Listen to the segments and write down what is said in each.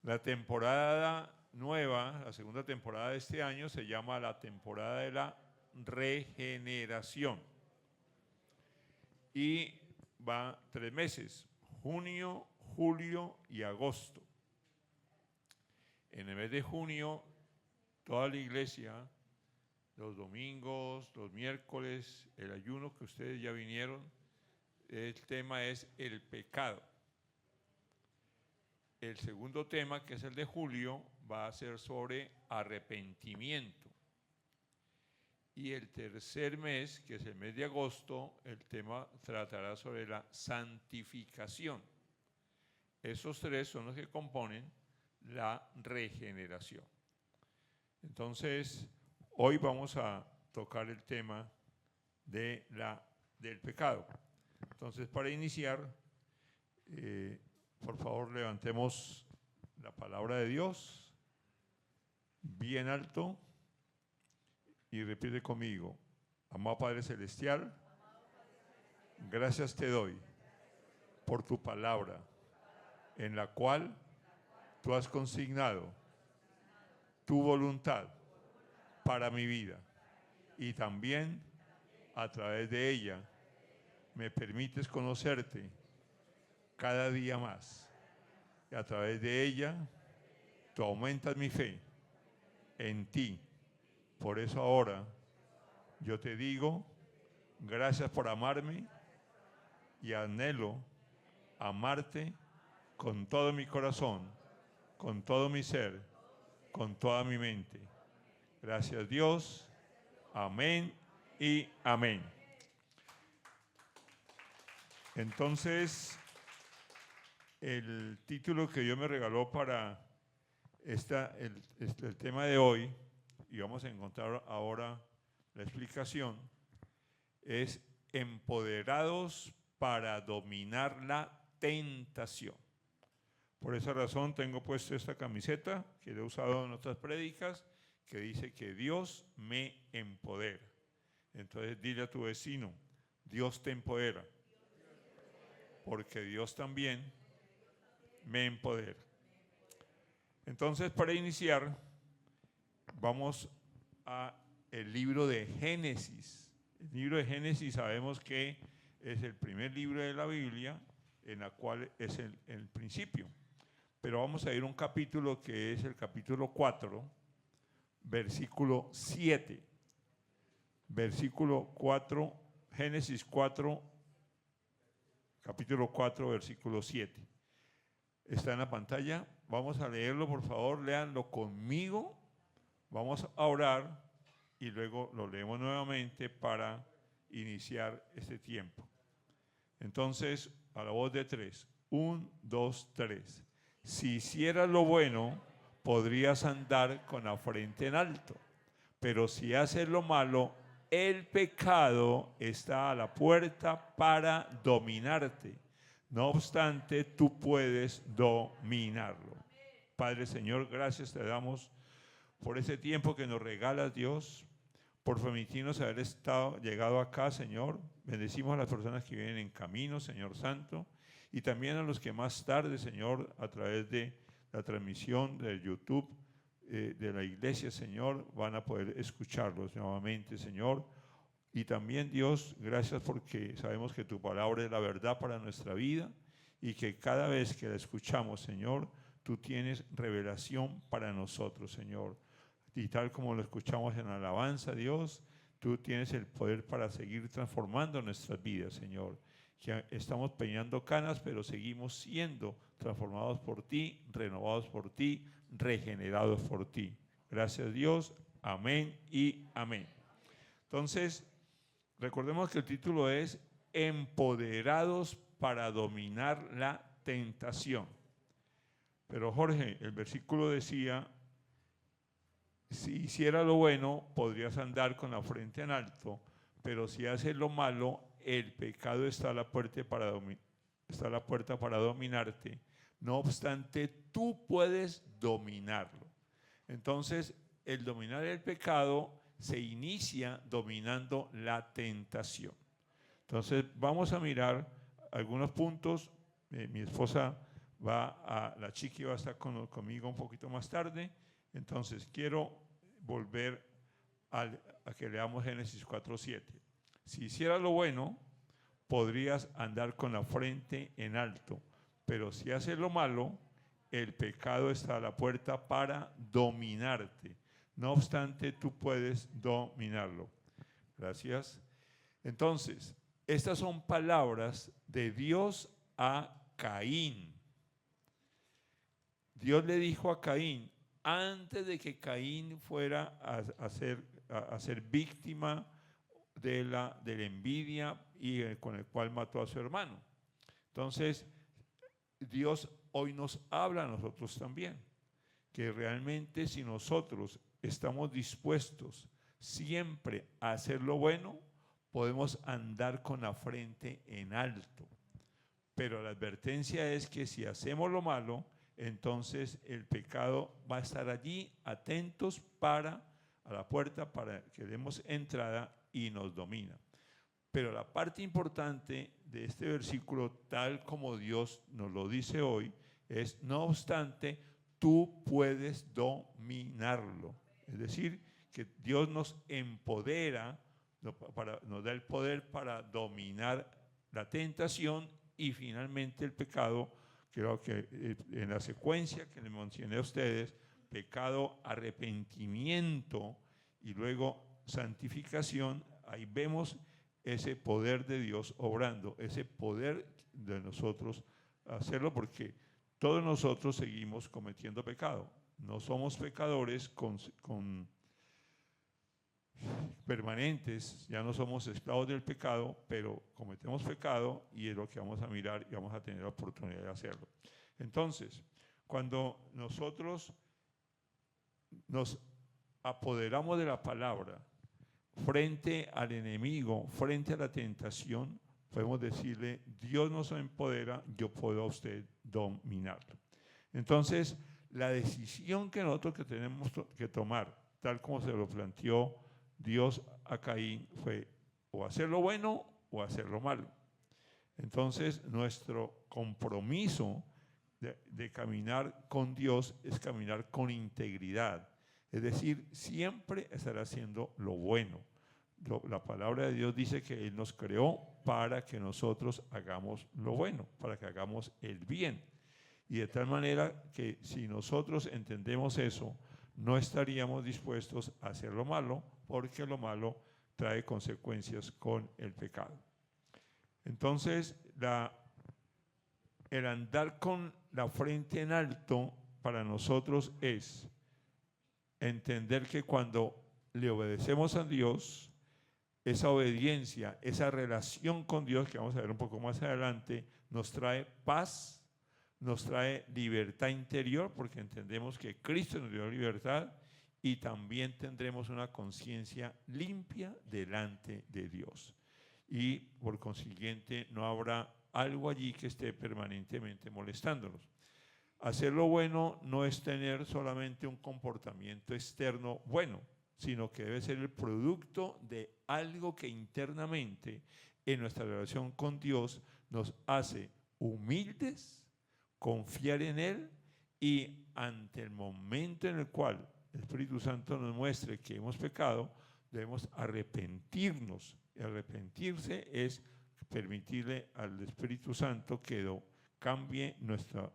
La temporada nueva, la segunda temporada de este año, se llama la temporada de la regeneración. Y va 3 meses, junio, julio y agosto. En el mes de junio, toda la iglesia, los domingos, los miércoles, el ayuno que ustedes ya vinieron, el tema es el pecado. El segundo tema, que es el de julio, va a ser sobre arrepentimiento. Y el tercer mes, que es el mes de agosto, el tema tratará sobre la santificación. Esos 3 son los que componen la regeneración. Entonces, hoy vamos a tocar el tema del pecado. Entonces, para iniciar, por favor, levantemos la palabra de Dios bien alto y repite conmigo: amado Padre Celestial, gracias te doy por tu palabra, en la cual tú has consignado tu voluntad para mi vida, y también a través de ella me permites conocerte cada día más, y a través de ella tú aumentas mi fe en ti. Por eso ahora yo te digo, gracias por amarme, y anhelo amarte con todo mi corazón, con todo mi ser, con toda mi mente. Gracias Dios. Amén y amén. Entonces, el título que Dios me regaló para el tema de hoy, y vamos a encontrar ahora la explicación, es empoderados para dominar la tentación. Por esa razón tengo puesto esta camiseta que he usado en otras prédicas, que dice que Dios me empodera. Entonces dile a tu vecino: Dios te empodera, porque Dios también me empodera. Entonces, para iniciar, vamos a el libro de Génesis. El libro de Génesis sabemos que es el primer libro de la Biblia, en la cual es el principio. Pero vamos a ir a un capítulo que es el capítulo 4, versículo 7. Versículo 4, Génesis 4, capítulo 4, versículo 7. Está en la pantalla. Vamos a leerlo, por favor, léanlo conmigo. Vamos a orar y luego lo leemos nuevamente para iniciar este tiempo. Entonces, a la voz de 3. 1, 2, 3. Si hicieras lo bueno, podrías andar con la frente en alto. Pero si haces lo malo, el pecado está a la puerta para dominarte. No obstante, tú puedes dominarlo. Padre, Señor, gracias te damos por ese tiempo que nos regalas, Dios, por permitirnos haber llegado acá, Señor. Bendecimos a las personas que vienen en camino, Señor Santo, y también a los que más tarde, Señor, a través de la transmisión de YouTube de la iglesia, Señor, van a poder escucharlos nuevamente, Señor. Y también, Dios, gracias porque sabemos que tu palabra es la verdad para nuestra vida, y que cada vez que la escuchamos, Señor, tú tienes revelación para nosotros, Señor. Y tal como lo escuchamos en la alabanza, Dios, tú tienes el poder para seguir transformando nuestras vidas, Señor. Que estamos peinando canas, pero seguimos siendo transformados por ti, renovados por ti, regenerados por ti. Gracias, Dios. Amén y amén. Entonces, recordemos que el título es Empoderados para dominar la tentación. Pero Jorge, el versículo decía: si hiciera lo bueno, podrías andar con la frente en alto, pero si haces lo malo, el pecado está a la puerta para dominarte. No obstante, tú puedes dominarlo. Entonces, el dominar el pecado se inicia dominando la tentación. Entonces, vamos a mirar algunos puntos. Mi esposa La Chiqui va a estar conmigo un poquito más tarde. Entonces quiero volver a que leamos Génesis 4:7. Si hicieras lo bueno, podrías andar con la frente en alto, pero si haces lo malo, el pecado está a la puerta para dominarte. No obstante, tú puedes dominarlo. Gracias. Entonces, estas son palabras de Dios a Caín. Dios le dijo a Caín, antes de que Caín fuera a ser víctima de la envidia y con el cual mató a su hermano. Entonces, Dios hoy nos habla a nosotros también, que realmente si nosotros estamos dispuestos siempre a hacer lo bueno, podemos andar con la frente en alto. Pero la advertencia es que si hacemos lo malo, entonces el pecado va a estar allí, atentos a la puerta para que demos entrada y nos domina. Pero la parte importante de este versículo, tal como Dios nos lo dice hoy, es: no obstante, tú puedes dominarlo. Es decir, que Dios nos empodera, nos da el poder para dominar la tentación y finalmente el pecado. Creo que en la secuencia que les mencioné a ustedes, pecado, arrepentimiento y luego santificación, ahí vemos ese poder de Dios obrando, ese poder de nosotros hacerlo, porque todos nosotros seguimos cometiendo pecado. No somos pecadores permanentes, ya no somos esclavos del pecado, pero cometemos pecado y es lo que vamos a mirar y vamos a tener la oportunidad de hacerlo. Entonces, cuando nosotros nos apoderamos de la palabra frente al enemigo, frente a la tentación, podemos decirle: Dios nos empodera, yo puedo a usted dominarlo. Entonces, la decisión que nosotros tenemos que tomar, tal como se lo planteó Dios a Caín, fue o hacer lo bueno o hacer lo malo. Entonces, nuestro compromiso de caminar con Dios es caminar con integridad. Es decir, siempre estar haciendo lo bueno. La palabra de Dios dice que Él nos creó para que nosotros hagamos lo bueno, para que hagamos el bien. Y de tal manera que si nosotros entendemos eso, no estaríamos dispuestos a hacer lo malo, porque lo malo trae consecuencias con el pecado. Entonces, el andar con la frente en alto para nosotros es entender que cuando le obedecemos a Dios, esa obediencia, esa relación con Dios, que vamos a ver un poco más adelante, nos trae paz, nos trae libertad interior, porque entendemos que Cristo nos dio libertad, y también tendremos una conciencia limpia delante de Dios. Y por consiguiente no habrá algo allí que esté permanentemente molestándonos. Hacer lo bueno no es tener solamente un comportamiento externo bueno, sino que debe ser el producto de algo que internamente en nuestra relación con Dios nos hace humildes, confiar en Él, y ante el momento en el cual el Espíritu Santo nos muestre que hemos pecado, debemos arrepentirnos. Y arrepentirse es permitirle al Espíritu Santo que cambie nuestro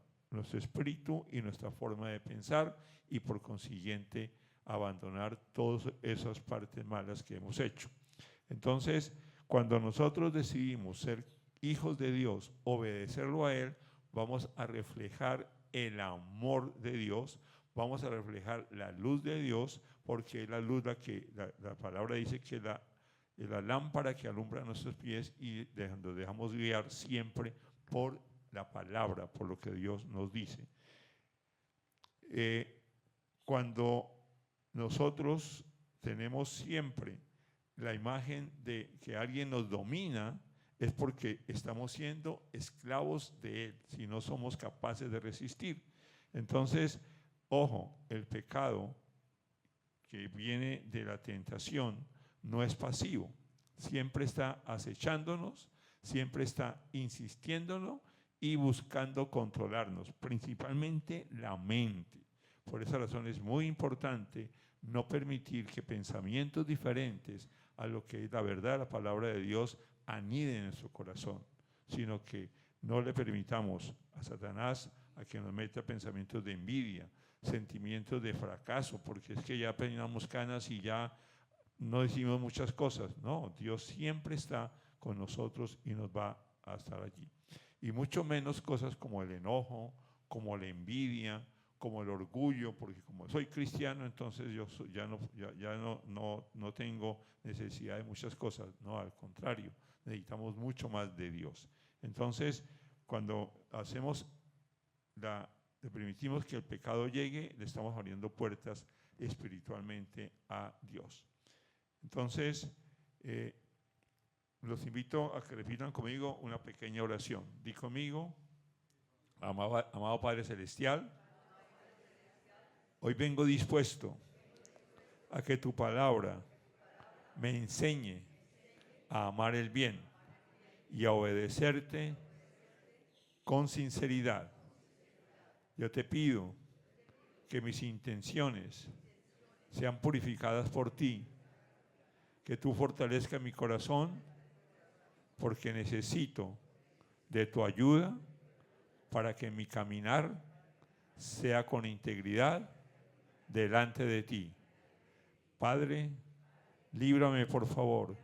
espíritu y nuestra forma de pensar, y por consiguiente abandonar todas esas partes malas que hemos hecho. Entonces, cuando nosotros decidimos ser hijos de Dios, obedecerlo a Él, vamos a reflejar el amor de Dios, vamos a reflejar la luz de Dios, porque es la luz la palabra dice que es la lámpara que alumbra nuestros pies, y nos dejamos guiar siempre por la palabra, por lo que Dios nos dice. Cuando nosotros tenemos siempre la imagen de que alguien nos domina, es porque estamos siendo esclavos de Él, si no somos capaces de resistir. Entonces, ojo, el pecado que viene de la tentación no es pasivo, siempre está acechándonos, siempre está insistiéndonos, y buscando controlarnos, principalmente la mente. Por esa razón es muy importante no permitir que pensamientos diferentes a lo que es la verdad, la palabra de Dios, aniden en nuestro corazón, sino que no le permitamos a Satanás a que nos meta pensamientos de envidia, sentimientos de fracaso, porque es que ya peinamos canas y ya no decimos muchas cosas. No, Dios siempre está con nosotros y nos va a estar allí. Y mucho menos cosas como el enojo, como la envidia, como el orgullo, porque como soy cristiano, entonces yo ya no tengo necesidad de muchas cosas. No, al contrario, necesitamos mucho más de Dios. Entonces, cuando le permitimos que el pecado llegue, le estamos abriendo puertas espiritualmente a Dios. Entonces, los invito a que repitan conmigo una pequeña oración. Di conmigo: amado Padre Celestial, hoy vengo dispuesto a que tu palabra me enseñe a amar el bien y a obedecerte con sinceridad. Yo te pido que mis intenciones sean purificadas por ti, que tú fortalezcas mi corazón, porque necesito de tu ayuda para que mi caminar sea con integridad delante de ti. Padre, líbrame por favor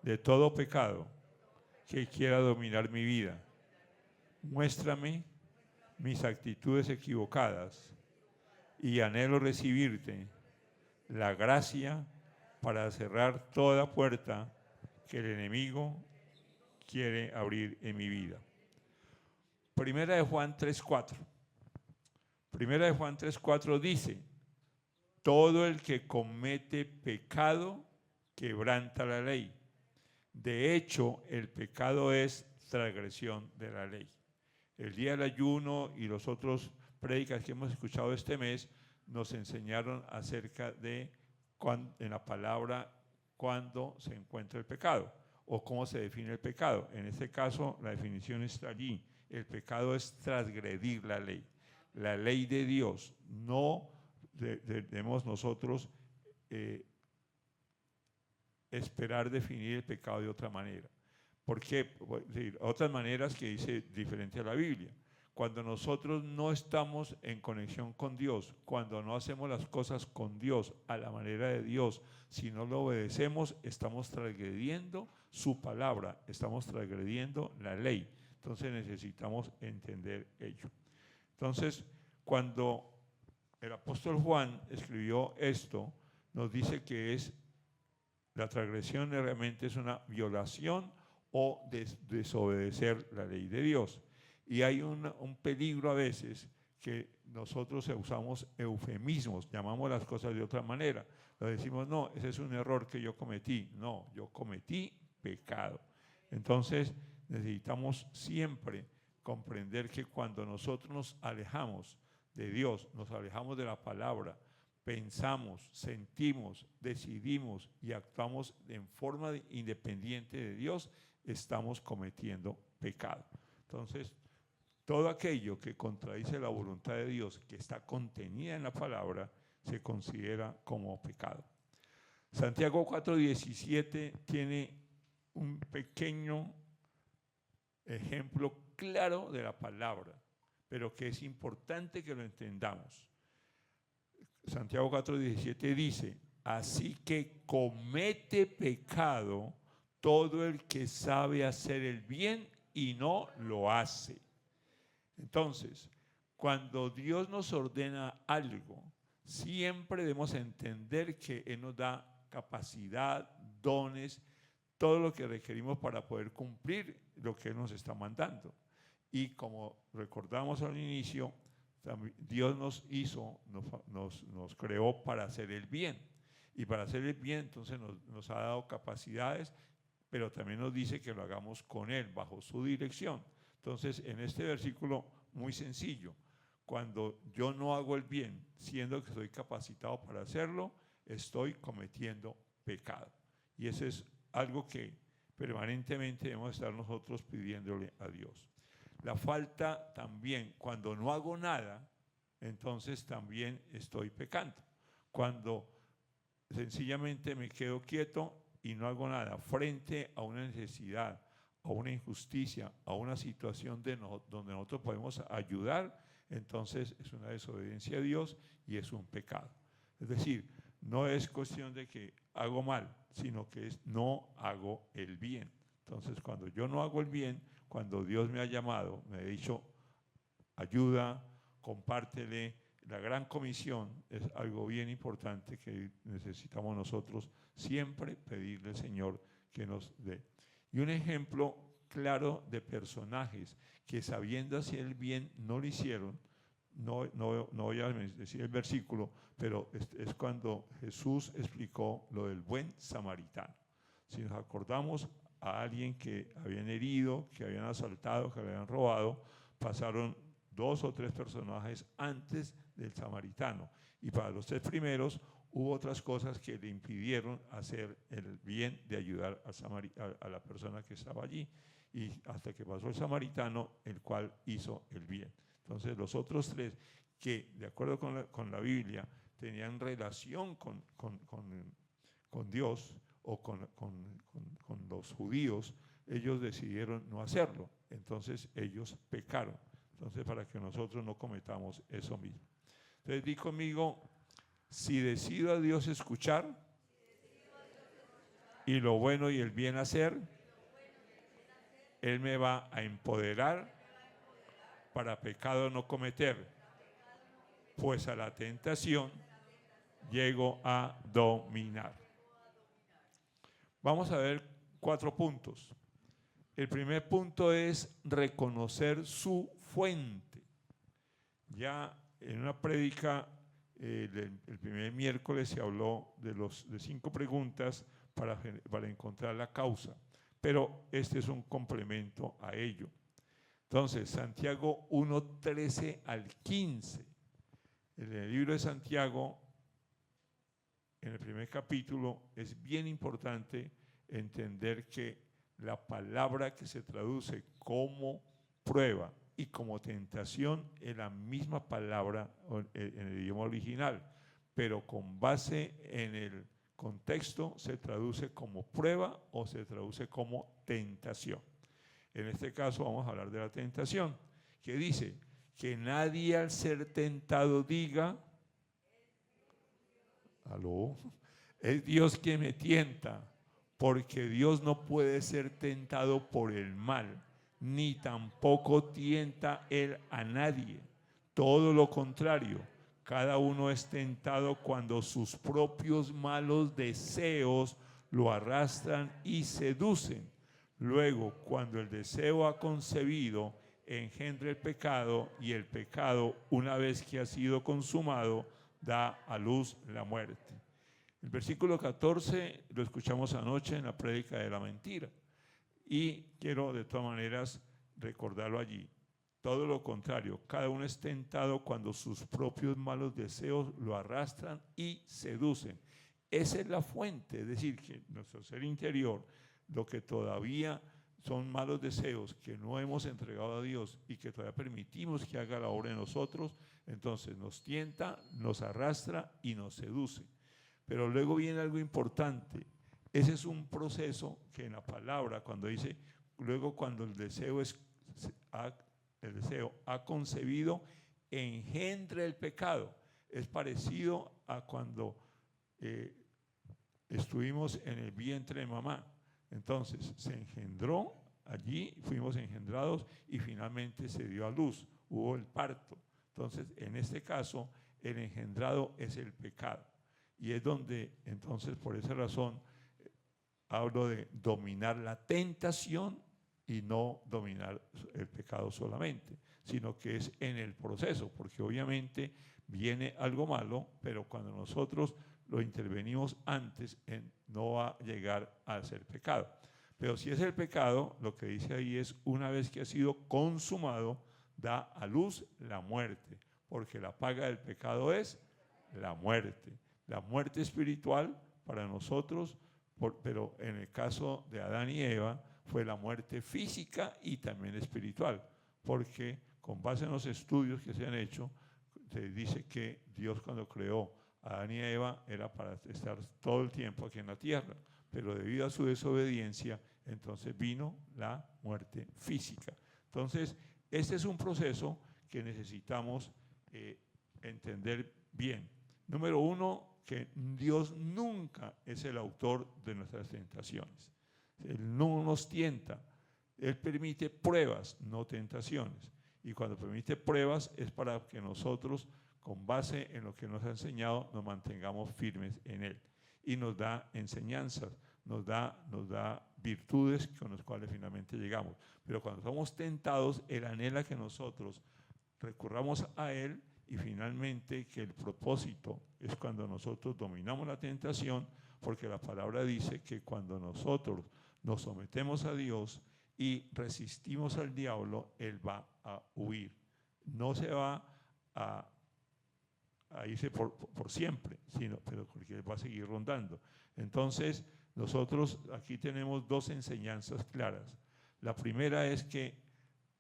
de todo pecado que quiera dominar mi vida. Muéstrame mis actitudes equivocadas y anhelo recibirte la gracia para cerrar toda puerta que el enemigo quiere abrir en mi vida. Primera de Juan 3:4. Primera de Juan 3:4 dice: todo el que comete pecado quebranta la ley. De hecho, el pecado es transgresión de la ley. El día del ayuno y los otros prédicas que hemos escuchado este mes nos enseñaron acerca de en la palabra cuándo se encuentra el pecado o cómo se define el pecado. En este caso, la definición está allí. El pecado es transgredir la ley de Dios. No debemos nosotros esperar definir el pecado de otra manera. ¿Por qué? Otras maneras que dice diferente a la Biblia. Cuando nosotros no estamos en conexión con Dios, cuando no hacemos las cosas con Dios, a la manera de Dios, si no lo obedecemos, estamos transgrediendo su palabra, estamos transgrediendo la ley. Entonces necesitamos entender ello. Entonces, cuando el apóstol Juan escribió esto, nos dice que la transgresión realmente es una violación o desobedecer la ley de Dios. Y hay un peligro a veces que nosotros usamos eufemismos, llamamos las cosas de otra manera. Lo decimos: no, ese es un error que yo cometí. No, yo cometí pecado. Entonces necesitamos siempre comprender que cuando nosotros nos alejamos de Dios, nos alejamos de la palabra, pensamos, sentimos, decidimos y actuamos en forma independiente de Dios, estamos cometiendo pecado. Entonces, todo aquello que contradice la voluntad de Dios, que está contenida en la palabra, se considera como pecado. Santiago 4:17 tiene un pequeño ejemplo claro de la palabra, pero que es importante que lo entendamos. Santiago 4:17 dice: así que comete pecado todo el que sabe hacer el bien y no lo hace. Entonces, cuando Dios nos ordena algo, siempre debemos entender que Él nos da capacidad, dones, todo lo que requerimos para poder cumplir lo que Él nos está mandando. Y como recordamos al inicio, Dios nos hizo, nos creó para hacer el bien. Y para hacer el bien, entonces nos ha dado capacidades, pero también nos dice que lo hagamos con Él, bajo su dirección. Entonces, en este versículo, muy sencillo, cuando yo no hago el bien, siendo que soy capacitado para hacerlo, estoy cometiendo pecado. Y eso es algo que permanentemente debemos estar nosotros pidiéndole a Dios. La falta también, cuando no hago nada, entonces también estoy pecando. Cuando sencillamente me quedo quieto y no hago nada frente a una necesidad, a una injusticia, a una situación donde nosotros podemos ayudar, entonces es una desobediencia a Dios y es un pecado. Es decir, no es cuestión de que hago mal, sino que no hago el bien. Entonces, cuando yo no hago el bien, cuando Dios me ha llamado, me ha dicho, ayuda, compártele, la gran comisión es algo bien importante que necesitamos nosotros siempre pedirle al Señor que nos dé. Y un ejemplo claro de personajes que sabiendo hacer el bien no lo hicieron, no voy a decir el versículo, pero es cuando Jesús explicó lo del buen samaritano. Si nos acordamos, a alguien que habían herido, que habían asaltado, que habían robado, pasaron 2 o 3 personajes antes del samaritano. Y para los 3 primeros hubo otras cosas que le impidieron hacer el bien de ayudar a la persona que estaba allí. Y hasta que pasó el samaritano, el cual hizo el bien. Entonces los otros 3 que, de acuerdo con la Biblia, tenían relación con Dios o con los judíos, ellos decidieron no hacerlo. Entonces ellos pecaron. Entonces, para que nosotros no cometamos eso mismo. Entonces, di conmigo, si decido a Dios escuchar y lo bueno y el bien hacer, Él me va a empoderar para pecado no cometer, pues a la tentación llego a dominar. Vamos a ver 4 puntos. El primer punto es reconocer su fuente. Ya en una prédica, el primer miércoles se habló de 5 preguntas para encontrar la causa, pero este es un complemento a ello. Entonces, Santiago 1:13 al 15. En el libro de Santiago, en el primer capítulo, es bien importante entender que la palabra que se traduce como prueba y como tentación es la misma palabra en el idioma original, pero con base en el contexto se traduce como prueba o se traduce como tentación. En este caso vamos a hablar de la tentación, que dice que nadie al ser tentado diga, ¿aló? Es Dios quien me tienta, porque Dios no puede ser tentado por el mal, ni tampoco tienta Él a nadie. Todo lo contrario, cada uno es tentado cuando sus propios malos deseos lo arrastran y seducen. Luego, cuando el deseo ha concebido, engendra el pecado, y el pecado, una vez que ha sido consumado, da a luz la muerte. El versículo 14 lo escuchamos anoche en la prédica de la mentira y quiero de todas maneras recordarlo allí. Todo lo contrario, cada uno es tentado cuando sus propios malos deseos lo arrastran y seducen. Esa es la fuente, es decir, que nuestro ser interior, lo que todavía son malos deseos que no hemos entregado a Dios y que todavía permitimos que haga la obra en nosotros, entonces nos tienta, nos arrastra y nos seduce. Pero luego viene algo importante. Ese es un proceso que en la palabra, cuando dice, luego cuando el deseo ha concebido, engendra el pecado. Es parecido a cuando estuvimos en el vientre de mamá. Entonces se engendró allí, fuimos engendrados y finalmente se dio a luz, hubo el parto. Entonces, en este caso, el engendrado es el pecado. Y es donde, entonces, por esa razón, hablo de dominar la tentación y no dominar el pecado solamente, sino que es en el proceso, porque obviamente viene algo malo, pero cuando nosotros lo intervenimos antes, no va a llegar a ser pecado. Pero si es el pecado, lo que dice ahí es, una vez que ha sido consumado, da a luz la muerte, porque la paga del pecado es la muerte. La muerte espiritual para nosotros, pero en el caso de Adán y Eva fue la muerte física y también espiritual, porque con base en los estudios que se han hecho, se dice que Dios cuando creó a Adán y a Eva era para estar todo el tiempo aquí en la tierra, pero debido a su desobediencia, entonces vino la muerte física. Entonces, este es un proceso que necesitamos entender bien. Número uno, que Dios nunca es el autor de nuestras tentaciones. Él no nos tienta, Él permite pruebas, no tentaciones. Y cuando permite pruebas es para que nosotros, con base en lo que nos ha enseñado, nos mantengamos firmes en Él. Y nos da enseñanzas, nos da virtudes con las cuales finalmente llegamos. Pero cuando somos tentados, Él anhela que nosotros recurramos a Él y finalmente que el propósito es cuando nosotros dominamos la tentación, porque la palabra dice que cuando nosotros nos sometemos a Dios y resistimos al diablo, Él va a huir. No se va a irse por siempre, pero porque Él va a seguir rondando. Entonces, nosotros aquí tenemos dos enseñanzas claras. La primera es que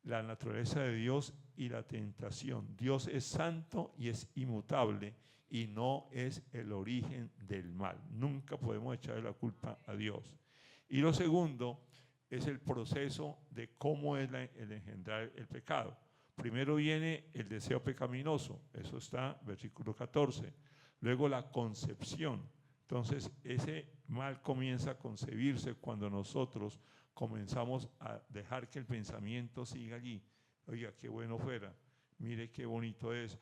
la naturaleza de Dios y la tentación. Dios es santo y es inmutable y no es el origen del mal. Nunca podemos echarle la culpa a Dios. Y lo segundo es el proceso de cómo es el engendrar el pecado. Primero viene el deseo pecaminoso, eso está versículo 14. Luego la concepción. Entonces ese mal comienza a concebirse cuando nosotros comenzamos a dejar que el pensamiento siga allí. Oiga, qué bueno fuera, mire qué bonito es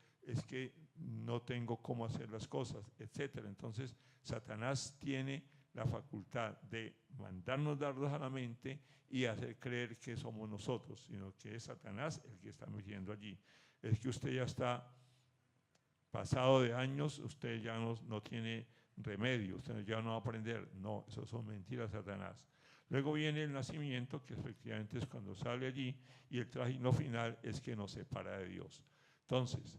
que no tengo cómo hacer las cosas, etc. Entonces Satanás tiene la facultad de mandarnos dardos a la mente y hacer creer que somos nosotros, sino que es Satanás el que está metiendo allí. Es que usted ya está pasado de años, usted ya no tiene remedio, usted ya no va a aprender. No, eso son mentiras de Satanás. Luego viene el nacimiento, que efectivamente es cuando sale allí, y el trágico final es que nos separa de Dios. Entonces,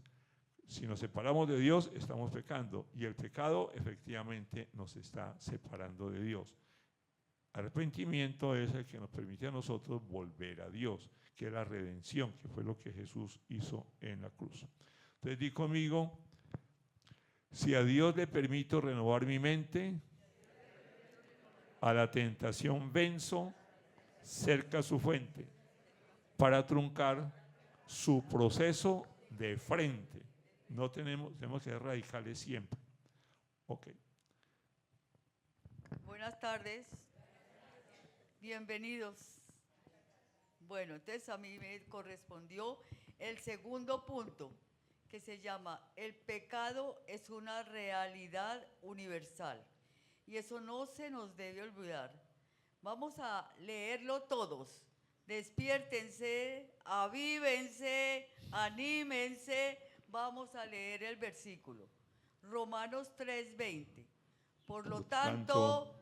si nos separamos de Dios, estamos pecando, y el pecado efectivamente nos está separando de Dios. Arrepentimiento es el que nos permite a nosotros volver a Dios, que es la redención, que fue lo que Jesús hizo en la cruz. Entonces di conmigo, si a Dios le permito renovar mi mente, a la tentación venzo cerca su fuente para truncar su proceso de frente. No tenemos que ser radicales siempre. Ok. Buenas tardes. Bienvenidos. Bueno, entonces a mí me correspondió el segundo punto, que se llama: el pecado es una realidad universal. Y eso no se nos debe olvidar. Vamos a leerlo todos. Despiértense, avívense, anímense. Vamos a leer el versículo. Romanos 3:20. Por lo tanto,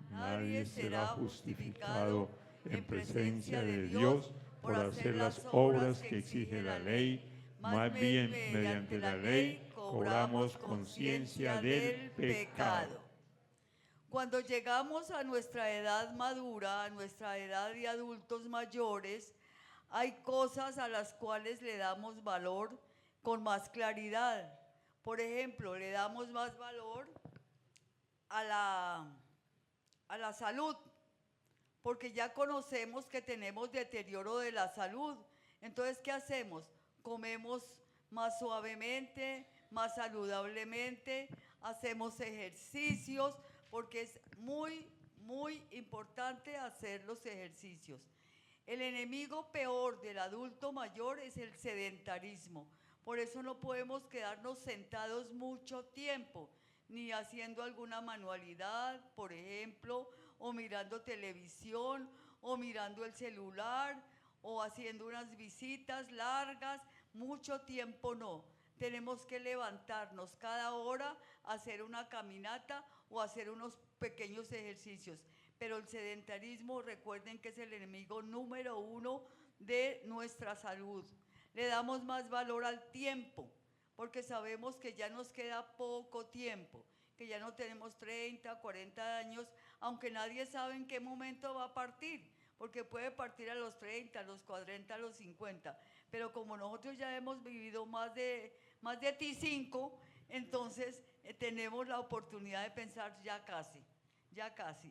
nadie será justificado en presencia de Dios por hacer las obras que exige la ley. Más bien, mediante la ley, cobramos conciencia del pecado. Cuando llegamos a nuestra edad madura, a nuestra edad de adultos mayores, hay cosas a las cuales le damos valor con más claridad. Por ejemplo, le damos más valor a la salud, porque ya conocemos que tenemos deterioro de la salud. Entonces, ¿qué hacemos? Comemos más suavemente, más saludablemente, hacemos ejercicios, porque es muy, muy importante hacer los ejercicios. El enemigo peor del adulto mayor es el sedentarismo. Por eso no podemos quedarnos sentados mucho tiempo, ni haciendo alguna manualidad, por ejemplo, o mirando televisión, o mirando el celular, o haciendo unas visitas largas. Mucho tiempo no. Tenemos que levantarnos cada hora, hacer una caminata o hacer unos pequeños ejercicios. Pero el sedentarismo, recuerden que es el enemigo número 1 de nuestra salud. Le damos más valor al tiempo, porque sabemos que ya nos queda poco tiempo, que ya no tenemos 30, 40 años, aunque nadie sabe en qué momento va a partir, porque puede partir a los 30, a los 40, a los 50, pero como nosotros ya hemos vivido más de T5, entonces tenemos la oportunidad de pensar ya casi.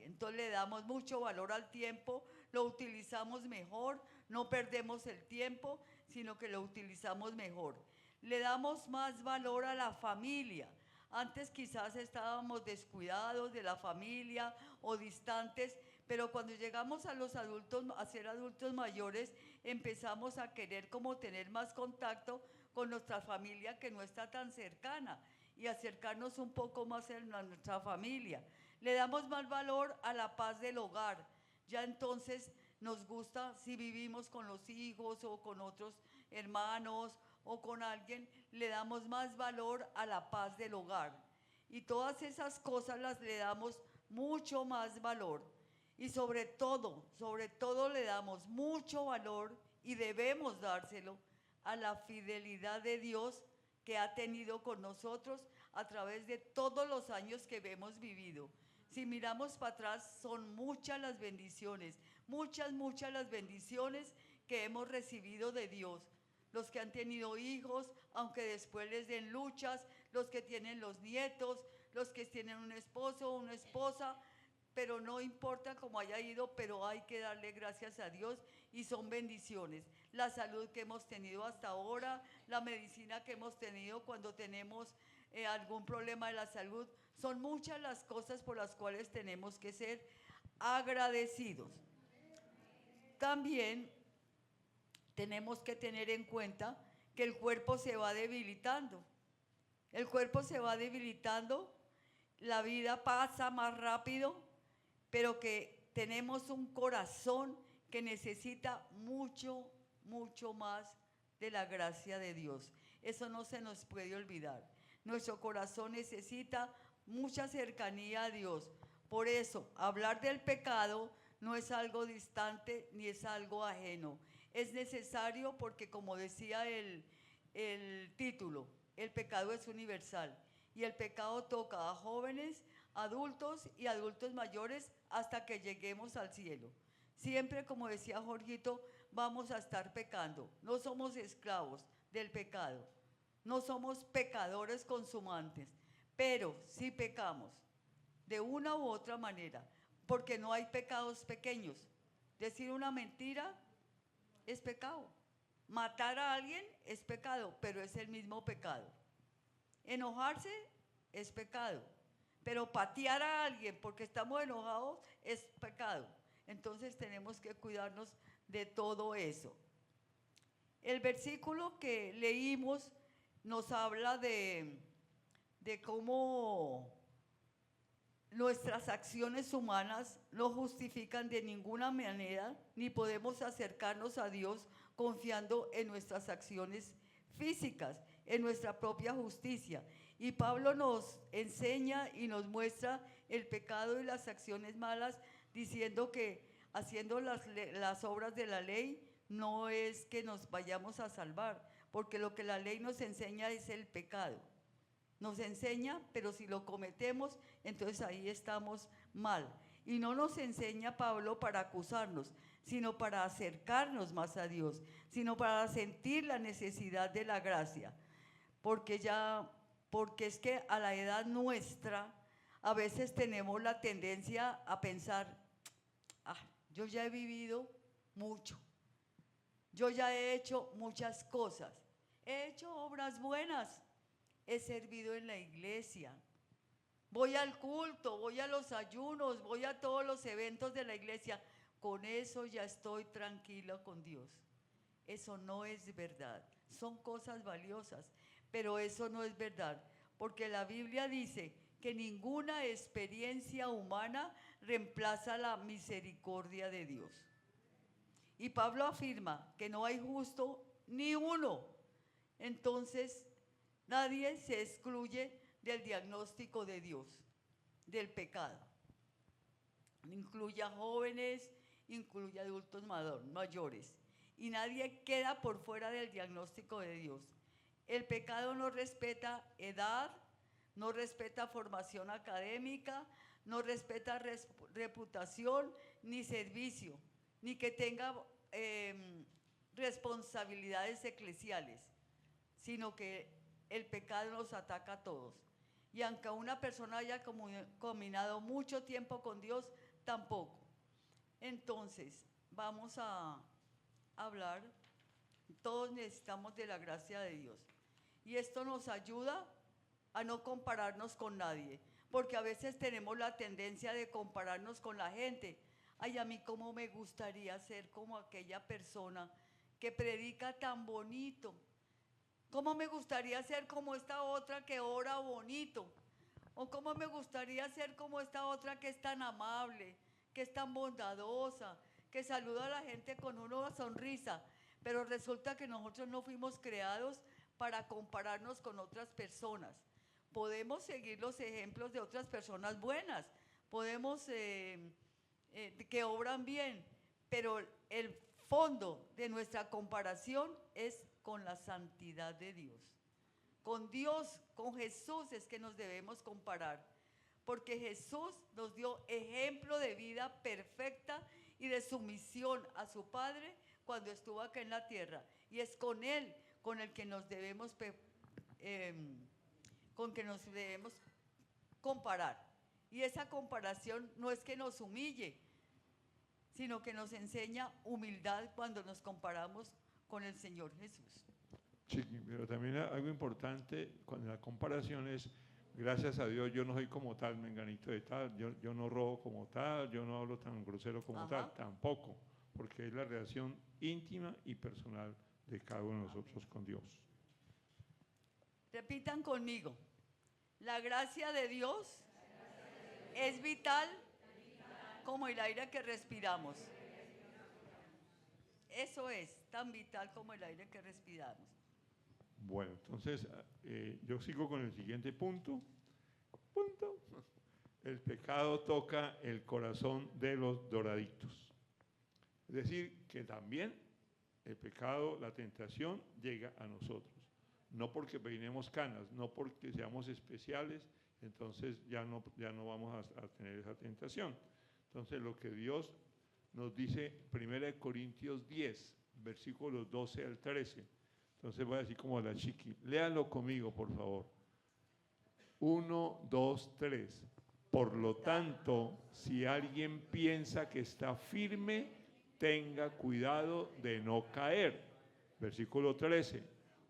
Entonces le damos mucho valor al tiempo, lo utilizamos mejor, no perdemos el tiempo, sino que lo utilizamos mejor. Le damos más valor a la familia. Antes quizás estábamos descuidados de la familia o distantes, pero cuando llegamos a los adultos, a ser adultos mayores, empezamos a querer como tener más contacto con nuestra familia que no está tan cercana y acercarnos un poco más a nuestra familia. Le damos más valor a la paz del hogar. Ya entonces nos gusta, si vivimos con los hijos o con otros hermanos o con alguien, le damos más valor a la paz del hogar. Y todas esas cosas las le damos mucho más valor. Y sobre todo le damos mucho valor y debemos dárselo a la fidelidad de Dios que ha tenido con nosotros a través de todos los años que hemos vivido. Si miramos para atrás, son muchas las bendiciones, muchas las bendiciones que hemos recibido de Dios. Los que han tenido hijos, aunque después les den luchas, los que tienen los nietos, los que tienen un esposo o una esposa, pero no importa cómo haya ido, pero hay que darle gracias a Dios y son bendiciones. La salud que hemos tenido hasta ahora, la medicina que hemos tenido cuando tenemos algún problema de la salud, son muchas las cosas por las cuales tenemos que ser agradecidos. También tenemos que tener en cuenta que el cuerpo se va debilitando. El cuerpo se va debilitando, la vida pasa más rápido, pero que tenemos un corazón que necesita mucho más de la gracia de Dios. Eso no se nos puede olvidar. Nuestro corazón necesita mucha cercanía a Dios. Por eso, hablar del pecado no es algo distante ni es algo ajeno. Es necesario porque, como decía el título, el pecado es universal. Y el pecado toca a jóvenes, adultos y adultos mayores hasta que lleguemos al cielo. Siempre, como decía Jorgito, vamos a estar pecando. No somos esclavos del pecado. No somos pecadores consumantes, pero sí pecamos de una u otra manera, porque no hay pecados pequeños. Decir una mentira es pecado. Matar a alguien es pecado, pero es el mismo pecado. Enojarse es pecado, pero patear a alguien porque estamos enojados es pecado. Entonces tenemos que cuidarnos de todo eso. El versículo que leímos nos habla de cómo nuestras acciones humanas no justifican de ninguna manera, ni podemos acercarnos a Dios confiando en nuestras acciones físicas, en nuestra propia justicia. Y Pablo nos enseña y nos muestra el pecado y las acciones malas, diciendo que haciendo las obras de la ley no es que nos vayamos a salvar, porque lo que la ley nos enseña es el pecado. Nos enseña, pero si lo cometemos, entonces ahí estamos mal. Y no nos enseña Pablo para acusarnos, sino para acercarnos más a Dios, sino para sentir la necesidad de la gracia. Porque es que a la edad nuestra, a veces tenemos la tendencia a pensar, yo ya he vivido mucho, yo ya he hecho muchas cosas, he hecho obras buenas, he servido en la iglesia, voy al culto, voy a los ayunos, voy a todos los eventos de la iglesia, con eso ya estoy tranquila con Dios. Eso no es verdad, son cosas valiosas, pero eso no es verdad, porque la Biblia dice que ninguna experiencia humana reemplaza la misericordia de Dios. Y Pablo afirma que no hay justo ni uno. Entonces, nadie se excluye del diagnóstico de Dios, del pecado. Incluye a jóvenes, incluye a adultos mayores. Y nadie queda por fuera del diagnóstico de Dios. El pecado no respeta edad, no respeta formación académica, no respeta reputación ni servicio. ni que tenga responsabilidades eclesiales, sino que el pecado nos ataca a todos. Y aunque una persona haya caminado mucho tiempo con Dios, tampoco. Entonces, vamos a hablar, todos necesitamos de la gracia de Dios. Y esto nos ayuda a no compararnos con nadie, porque a veces tenemos la tendencia de compararnos con la gente. Ay, a mí cómo me gustaría ser como aquella persona que predica tan bonito. Cómo me gustaría ser como esta otra que ora bonito. O cómo me gustaría ser como esta otra que es tan amable, que es tan bondadosa, que saluda a la gente con una sonrisa. Pero resulta que nosotros no fuimos creados para compararnos con otras personas. Podemos seguir los ejemplos de otras personas buenas, podemos que obran bien, pero el fondo de nuestra comparación es con la santidad de Dios. Con Dios, con Jesús es que nos debemos comparar, porque Jesús nos dio ejemplo de vida perfecta y de sumisión a su Padre cuando estuvo acá en la tierra, y es con Él con el que nos debemos comparar. Y esa comparación no es que nos humille, sino que nos enseña humildad cuando nos comparamos con el Señor Jesús. Sí, pero también algo importante con la comparación es, gracias a Dios yo no soy como tal, menganito de tal, yo no robo como tal, yo no hablo tan grosero como tal, tampoco, porque es la relación íntima y personal de cada uno de nosotros con Dios. Repitan conmigo, la gracia de Dios es vital como el aire que respiramos. Eso es, tan vital como el aire que respiramos. Bueno, entonces yo sigo con el siguiente punto. El pecado toca el corazón de los doraditos. Es decir, que también el pecado, la tentación, llega a nosotros. No porque peinemos canas, no porque seamos especiales, entonces ya no vamos a tener esa tentación. Entonces lo que Dios nos dice, 1 Corintios 10, versículos 12 al 13. Entonces voy a decir como la chiqui. Léanlo conmigo, por favor. 1, 2, 3. Por lo tanto, si alguien piensa que está firme, tenga cuidado de no caer. Versículo 13.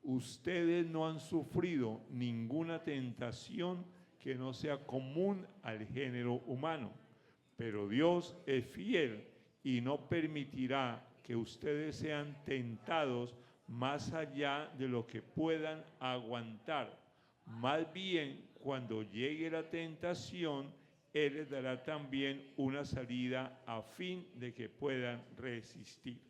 Ustedes no han sufrido ninguna tentación que no sea común al género humano, pero Dios es fiel y no permitirá que ustedes sean tentados más allá de lo que puedan aguantar. Más bien, cuando llegue la tentación, Él les dará también una salida a fin de que puedan resistir.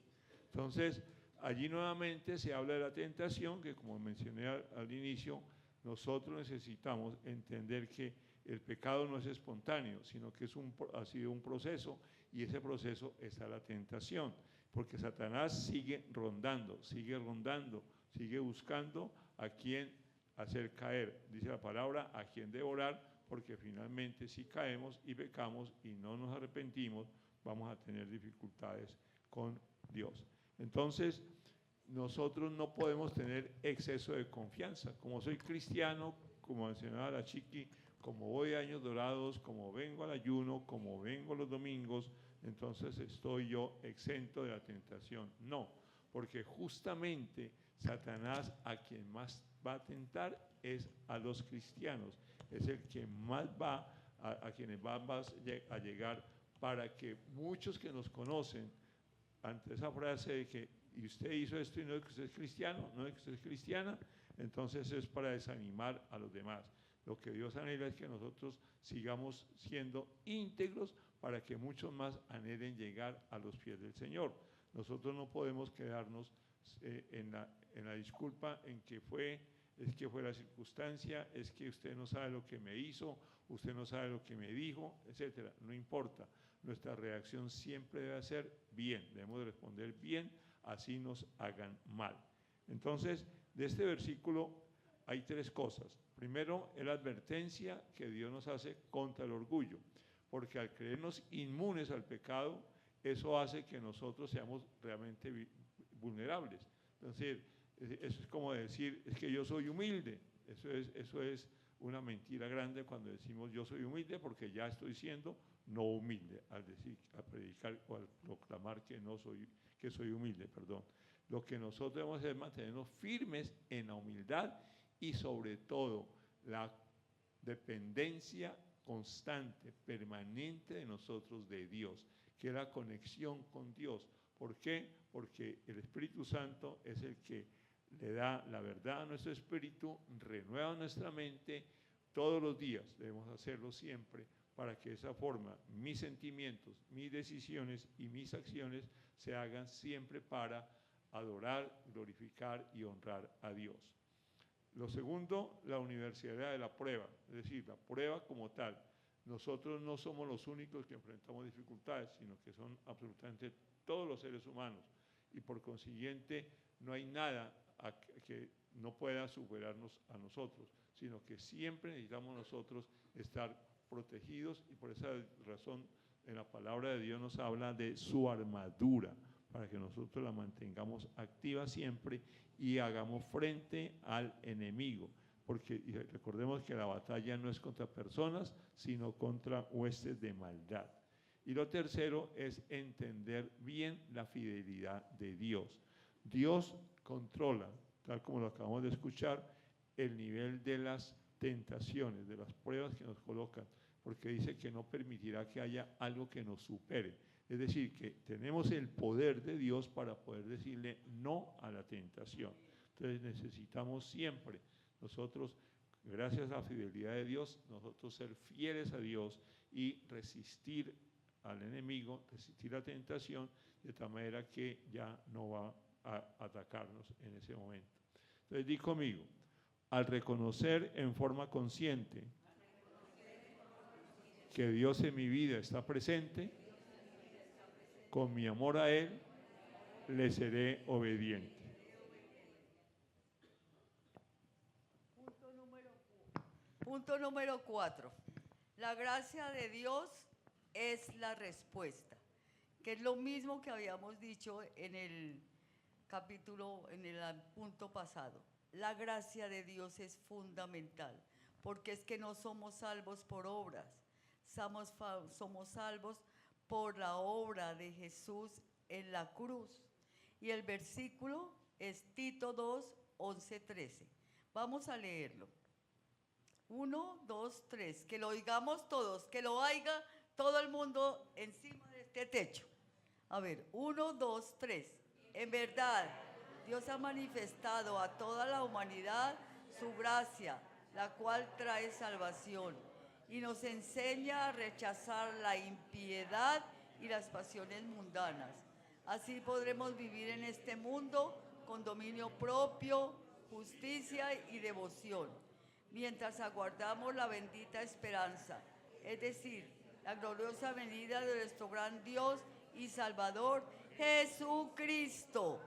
Entonces, allí nuevamente se habla de la tentación, que como mencioné al inicio, nosotros necesitamos entender que el pecado no es espontáneo, sino que ha sido un proceso, y ese proceso está la tentación, porque Satanás sigue rondando, sigue buscando a quien hacer caer, dice la palabra, a quien devorar, porque finalmente si caemos y pecamos y no nos arrepentimos, vamos a tener dificultades con Dios. Entonces, nosotros no podemos tener exceso de confianza. Como soy cristiano, como mencionaba la chiqui, como voy a Años Dorados, como vengo al ayuno, como vengo los domingos, entonces estoy yo exento de la tentación. No, porque justamente Satanás a quien más va a tentar es a los cristianos, es el que más va a quienes va a llegar, para que muchos que nos conocen, ante esa frase de que y usted hizo esto y no es que usted es cristiano, no es que usted es cristiana, entonces es para desanimar a los demás. Lo que Dios anhela es que nosotros sigamos siendo íntegros para que muchos más anhelen llegar a los pies del Señor. Nosotros no podemos quedarnos en la disculpa en que es que fue la circunstancia, es que usted no sabe lo que me hizo, usted no sabe lo que me dijo, etcétera. No importa, nuestra reacción siempre debe ser bien, debemos de responder bien, así nos hagan mal. Entonces, de este versículo hay tres cosas. Primero, es la advertencia que Dios nos hace contra el orgullo, porque al creernos inmunes al pecado, eso hace que nosotros seamos realmente vulnerables. Entonces, eso es como decir, es que yo soy humilde. Eso es una mentira grande cuando decimos yo soy humilde, porque ya estoy siendo no humilde al decir, al predicar o al proclamar que soy humilde, perdón. Lo que nosotros debemos hacer es mantenernos firmes en la humildad y sobre todo la dependencia constante, permanente de nosotros de Dios, que es la conexión con Dios. ¿Por qué? Porque el Espíritu Santo es el que le da la verdad a nuestro espíritu, renueva nuestra mente todos los días. Debemos hacerlo siempre para que de esa forma mis sentimientos, mis decisiones y mis acciones se hagan siempre para adorar, glorificar y honrar a Dios. Lo segundo, la universalidad de la prueba, es decir, la prueba como tal. Nosotros no somos los únicos que enfrentamos dificultades, sino que son absolutamente todos los seres humanos, y por consiguiente no hay nada que no pueda superarnos a nosotros, sino que siempre necesitamos nosotros estar protegidos, y por esa razón en la palabra de Dios nos habla de su armadura, para que nosotros la mantengamos activa siempre y hagamos frente al enemigo, porque recordemos que la batalla no es contra personas, sino contra huestes de maldad. Y lo tercero es entender bien la fidelidad de Dios. Dios controla, tal como lo acabamos de escuchar, el nivel de las tentaciones, de las pruebas que nos colocan, porque dice que no permitirá que haya algo que nos supere. Es decir, que tenemos el poder de Dios para poder decirle no a la tentación. Entonces necesitamos siempre nosotros, gracias a la fidelidad de Dios, nosotros ser fieles a Dios y resistir al enemigo, resistir la tentación, de tal manera que ya no va a atacarnos en ese momento. Entonces di conmigo, al reconocer en forma consciente que Dios en mi vida está presente, con mi amor a Él, le seré obediente. Punto número 4. La gracia de Dios es la respuesta, que es lo mismo que habíamos dicho en el capítulo, en el punto pasado. La gracia de Dios es fundamental, porque es que no somos salvos por obras, somos salvos por la obra de Jesús en la cruz. Y el versículo es Tito 2, 11, 13. Vamos a leerlo. 1, 2, 3. Que lo oigamos todos, que lo oiga todo el mundo encima de este techo. A ver, 1, 2, 3. En verdad, Dios ha manifestado a toda la humanidad su gracia, la cual trae salvación, y nos enseña a rechazar la impiedad y las pasiones mundanas. Así podremos vivir en este mundo con dominio propio, justicia y devoción, mientras aguardamos la bendita esperanza, es decir, la gloriosa venida de nuestro gran Dios y Salvador, Jesucristo.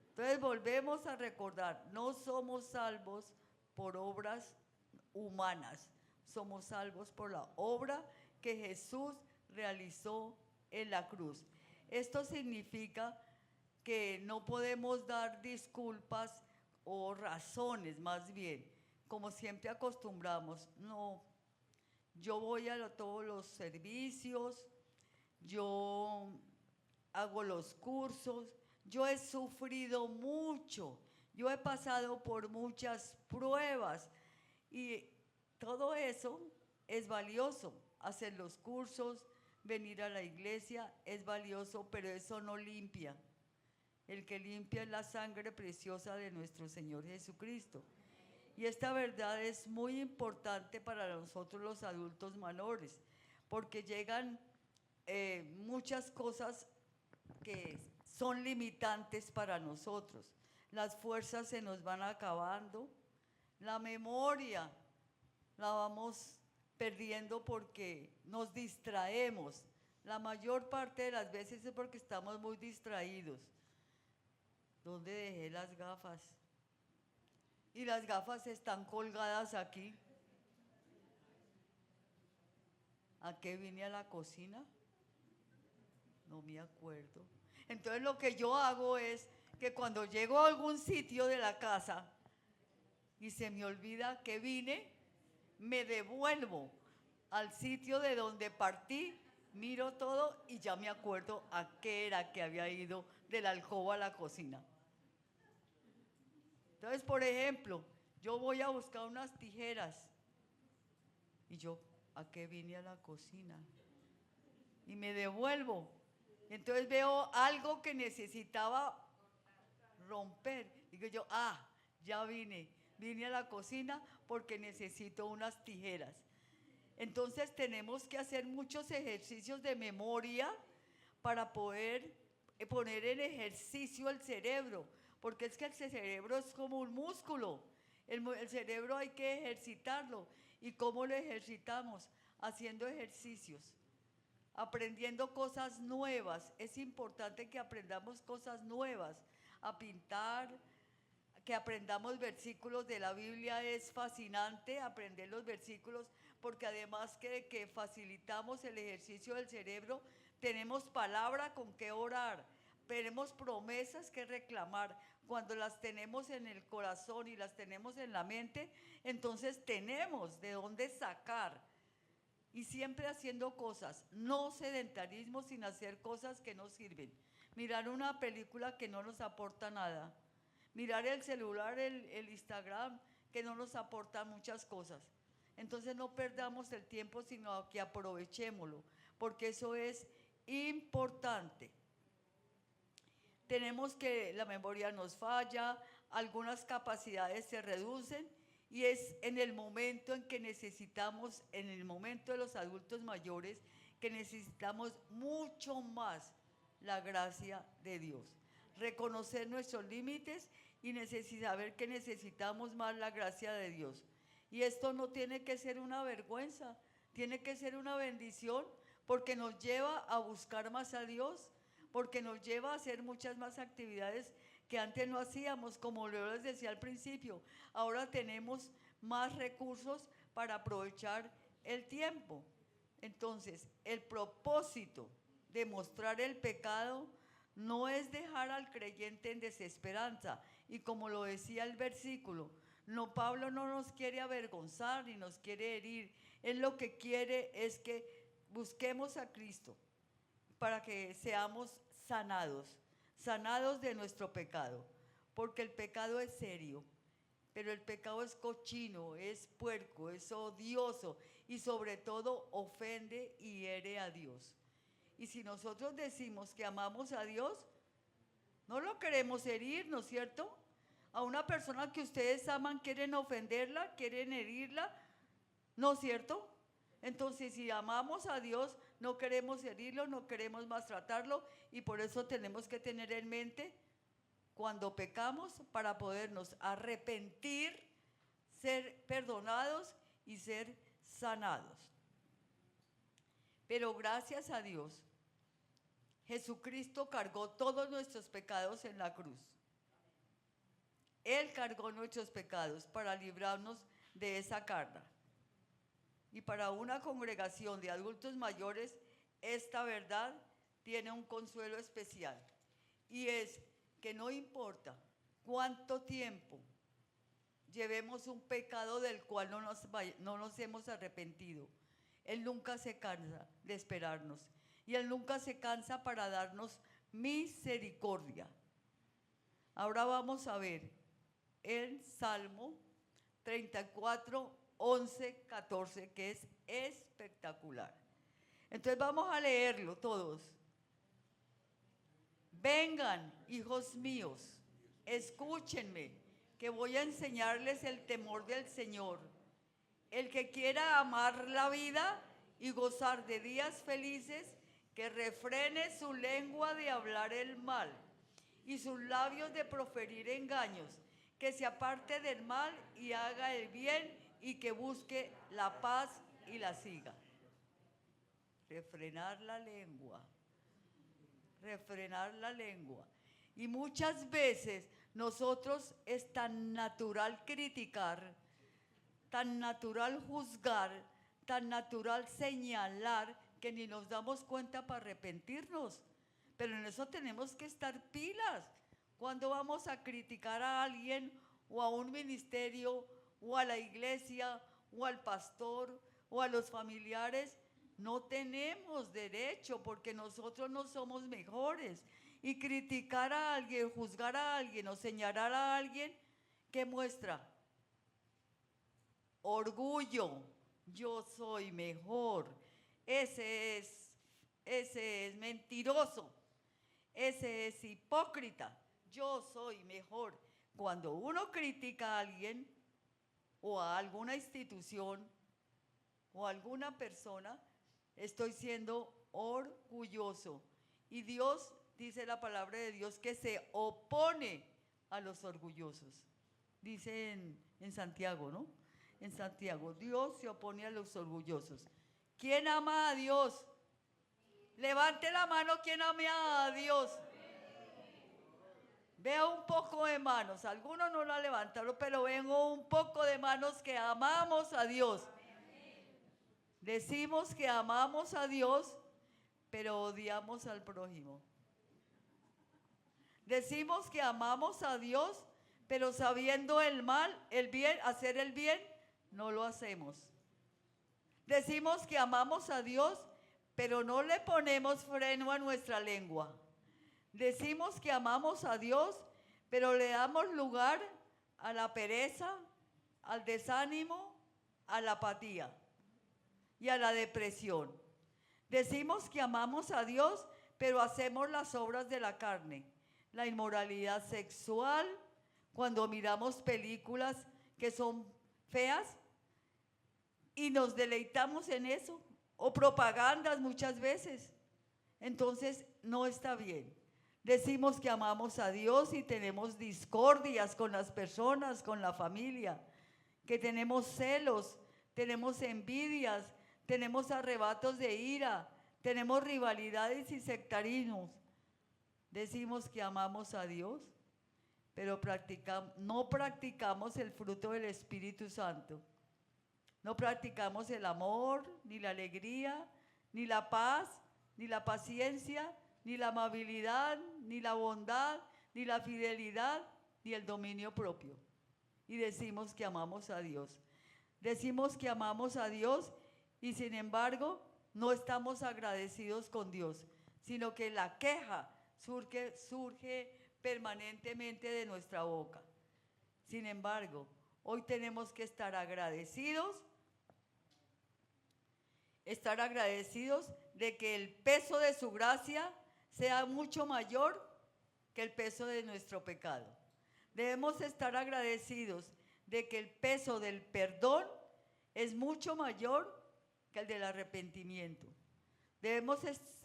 Entonces volvemos a recordar, no somos salvos por obras humanas, somos salvos por la obra que Jesús realizó en la cruz. Esto significa que no podemos dar disculpas o razones, más bien, como siempre acostumbramos. No, yo voy a todos los servicios, yo hago los cursos, yo he sufrido mucho, yo he pasado por muchas pruebas y todo eso es valioso. Hacer los cursos, venir a la iglesia es valioso, pero eso no limpia. El que limpia es la sangre preciosa de nuestro Señor Jesucristo. Y esta verdad es muy importante para nosotros los adultos menores, porque llegan muchas cosas que son limitantes para nosotros. Las fuerzas se nos van acabando, la memoria la vamos perdiendo porque nos distraemos. La mayor parte de las veces es porque estamos muy distraídos. ¿Dónde dejé las gafas? Y las gafas están colgadas aquí. ¿A qué vine a la cocina? No me acuerdo. Entonces lo que yo hago es que cuando llego a algún sitio de la casa y se me olvida que vine, me devuelvo al sitio de donde partí, miro todo y ya me acuerdo a qué era que había ido de la alcoba a la cocina. Entonces, por ejemplo, yo voy a buscar unas tijeras y yo, ¿a qué vine a la cocina? Y me devuelvo. Entonces veo algo que necesitaba romper. Digo yo, ya vine a la cocina porque necesito unas tijeras. Entonces tenemos que hacer muchos ejercicios de memoria para poder poner en ejercicio el cerebro, porque es que el cerebro es como un músculo. El cerebro hay que ejercitarlo. ¿Y cómo lo ejercitamos? Haciendo ejercicios, aprendiendo cosas nuevas. Es importante que aprendamos cosas nuevas, a pintar, que aprendamos versículos de la Biblia. Es fascinante aprender los versículos, porque además que facilitamos el ejercicio del cerebro, tenemos palabra con que orar, tenemos promesas que reclamar. Cuando las tenemos en el corazón y las tenemos en la mente, entonces tenemos de dónde sacar. Y siempre haciendo cosas, no sedentarismo sin hacer cosas que no sirven. Mirar una película que no nos aporta nada. Mirar el celular, el Instagram, que no nos aporta muchas cosas. Entonces no perdamos el tiempo, sino que aprovechémoslo, porque eso es importante. Tenemos que la memoria nos falla, algunas capacidades se reducen, y es en el momento en que necesitamos, en el momento de los adultos mayores, que necesitamos mucho más la gracia de Dios. Reconocer nuestros límites y saber que necesitamos más la gracia de Dios. Y esto no tiene que ser una vergüenza, tiene que ser una bendición, porque nos lleva a buscar más a Dios, porque nos lleva a hacer muchas más actividades que antes no hacíamos. Como les decía al principio, ahora tenemos más recursos para aprovechar el tiempo. Entonces, el propósito de mostrar el pecado no es dejar al creyente en desesperanza. Y como lo decía el versículo, no, Pablo no nos quiere avergonzar ni nos quiere herir. Él lo que quiere es que busquemos a Cristo para que seamos sanados de nuestro pecado, porque el pecado es serio, pero el pecado es cochino, es puerco, es odioso, y sobre todo ofende y hiere a Dios. Y si nosotros decimos que amamos a Dios, no lo queremos herir, ¿no es cierto? A una persona que ustedes aman, quieren ofenderla, quieren herirla, ¿no es cierto? Entonces, si amamos a Dios, no queremos herirlo, no queremos maltratarlo, y por eso tenemos que tener en mente cuando pecamos, para podernos arrepentir, ser perdonados y ser sanados. Pero gracias a Dios, Jesucristo cargó todos nuestros pecados en la cruz. Él cargó nuestros pecados para librarnos de esa carga. Y para una congregación de adultos mayores, esta verdad tiene un consuelo especial. Y es que no importa cuánto tiempo llevemos un pecado del cual no nos hemos arrepentido, Él nunca se cansa de esperarnos. Y Él nunca se cansa para darnos misericordia. Ahora vamos a ver el Salmo 34, 11, 14, que es espectacular. Entonces vamos a leerlo todos. Vengan, hijos míos, escúchenme, que voy a enseñarles el temor del Señor. El que quiera amar la vida y gozar de días felices, que refrene su lengua de hablar el mal y sus labios de proferir engaños, que se aparte del mal y haga el bien, y que busque la paz y la siga. Refrenar la lengua. Refrenar la lengua. Y muchas veces nosotros es tan natural criticar, tan natural juzgar, tan natural señalar, que ni nos damos cuenta para arrepentirnos. pero en eso tenemos que estar pilas. Cuando vamos a criticar a alguien o a un ministerio o a la iglesia o al pastor o a los familiares, no tenemos derecho porque nosotros no somos mejores. Y criticar a alguien, juzgar a alguien o señalar a alguien, ¿qué muestra? Orgullo. Yo soy mejor. Ese es mentiroso. Ese es hipócrita. Yo soy mejor. Cuando uno critica a alguien o a alguna institución o a alguna persona, estoy siendo orgulloso. Y Dios, dice la palabra de Dios, que se opone a los orgullosos. Dice en Santiago, ¿no? En Santiago, Dios se opone a los orgullosos. ¿Quién ama a Dios? Levante la mano quien ame a Dios. Veo un poco de manos, algunos no la levantaron, pero veo un poco de manos que amamos a Dios. Decimos que amamos a Dios, pero odiamos al prójimo. Decimos que amamos a Dios, pero sabiendo el mal, el bien, hacer el bien, no lo hacemos. Decimos que amamos a Dios, pero no le ponemos freno a nuestra lengua. Decimos que amamos a Dios, pero le damos lugar a la pereza, al desánimo, a la apatía y a la depresión. Decimos que amamos a Dios, pero hacemos las obras de la carne, la inmoralidad sexual, cuando miramos películas que son feas y nos deleitamos en eso, o propagandas muchas veces. Entonces no está bien. Decimos que amamos a Dios y tenemos discordias con las personas, con la familia, que tenemos celos, tenemos envidias, tenemos arrebatos de ira, tenemos rivalidades y sectarismos. Decimos que amamos a Dios, pero no practicamos el fruto del Espíritu Santo. No practicamos el amor, ni la alegría, ni la paz, ni la paciencia, ni la amabilidad, ni la bondad, ni la fidelidad, ni el dominio propio. Y decimos que amamos a Dios. Decimos que amamos a Dios y sin embargo no estamos agradecidos con Dios, sino que la queja surge permanentemente de nuestra boca. Sin embargo, hoy tenemos que estar agradecidos de que el peso de su gracia sea mucho mayor que el peso de nuestro pecado. Debemos estar agradecidos de que el peso del perdón es mucho mayor que el del arrepentimiento. Debemos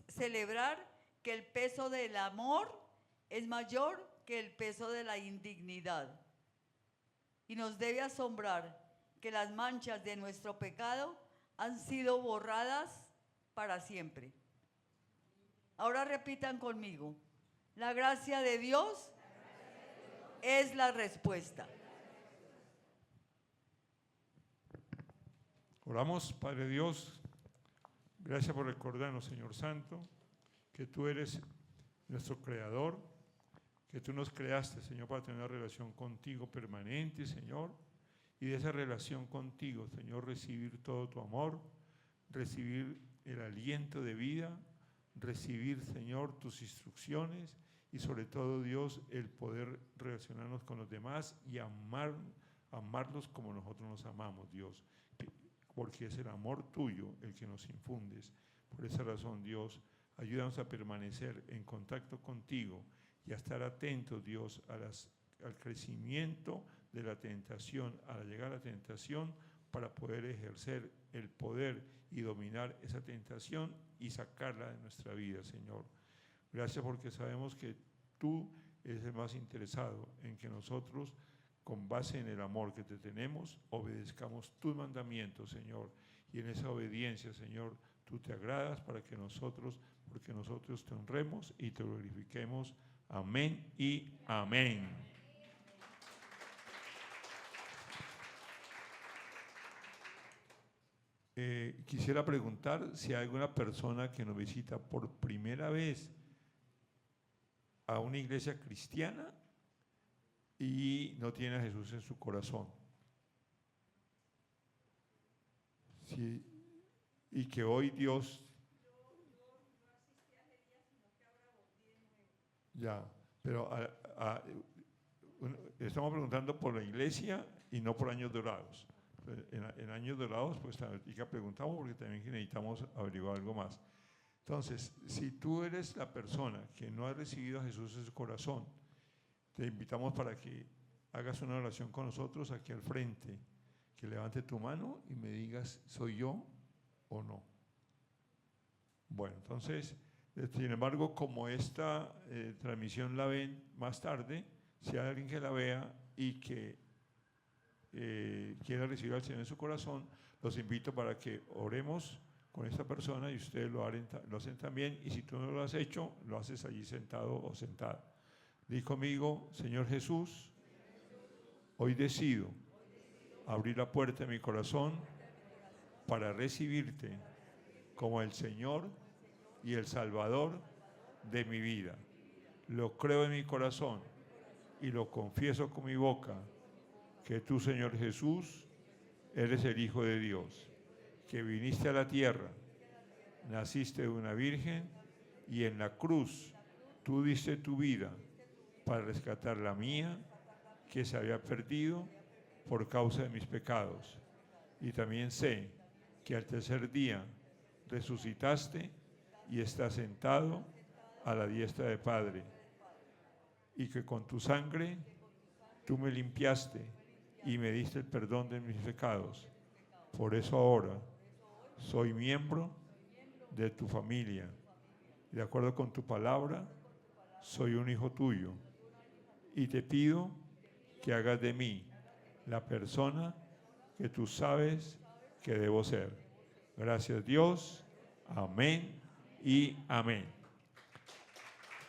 celebrar que el peso del amor es mayor que el peso de la indignidad. Y nos debe asombrar que las manchas de nuestro pecado han sido borradas para siempre. Ahora repitan conmigo: la gracia de Dios es la respuesta. Oramos, Padre Dios, gracias por recordarnos, Señor Santo, que tú eres nuestro Creador, que tú nos creaste, Señor, para tener una relación contigo permanente, Señor, y de esa relación contigo, Señor, recibir todo tu amor, recibir el aliento de vida, recibir, Señor, tus instrucciones y sobre todo, Dios, el poder relacionarnos con los demás y amarlos como nosotros nos amamos, Dios, porque es el amor tuyo el que nos infundes. Por esa razón, Dios, ayúdanos a permanecer en contacto contigo y a estar atentos, Dios, al crecimiento de la tentación, a llegar a la tentación, para poder ejercer el poder y dominar esa tentación y sacarla de nuestra vida, Señor. Gracias porque sabemos que tú eres el más interesado en que nosotros, con base en el amor que te tenemos, obedezcamos tus mandamientos, Señor. Y en esa obediencia, Señor, tú te agradas porque nosotros te honremos y te glorifiquemos. Amén y amén. Quisiera preguntar si hay alguna persona que nos visita por primera vez a una iglesia cristiana y no tiene a Jesús en su corazón. Sí, y que hoy Dios... Ya, pero estamos preguntando por la iglesia y no por años dorados. En años dorados, pues también preguntamos porque también necesitamos averiguar algo más. Entonces, si tú eres la persona que no ha recibido a Jesús en su corazón, te invitamos para que hagas una oración con nosotros aquí al frente, que levante tu mano y me digas, ¿soy yo o no? Bueno, entonces, sin embargo, como esta transmisión la ven más tarde, si hay alguien que la vea y que quiera recibir al Señor en su corazón, los invito para que oremos con esta persona y ustedes lo hacen también, y si tú no lo has hecho, lo haces allí sentado o sentada. Di conmigo: Señor Jesús, hoy decido abrir la puerta de mi corazón para recibirte como el Señor y el Salvador de mi vida. Lo creo en mi corazón y lo confieso con mi boca, que tú, Señor Jesús, eres el Hijo de Dios, que viniste a la tierra, naciste de una virgen y en la cruz tú diste tu vida para rescatar la mía, que se había perdido por causa de mis pecados. Y también sé que al tercer día resucitaste y estás sentado a la diestra del Padre, y que con tu sangre tú me limpiaste y me diste el perdón de mis pecados. Por eso ahora soy miembro de tu familia. De acuerdo con tu palabra, soy un hijo tuyo. Y te pido que hagas de mí la persona que tú sabes que debo ser. Gracias, Dios. Amén y amén.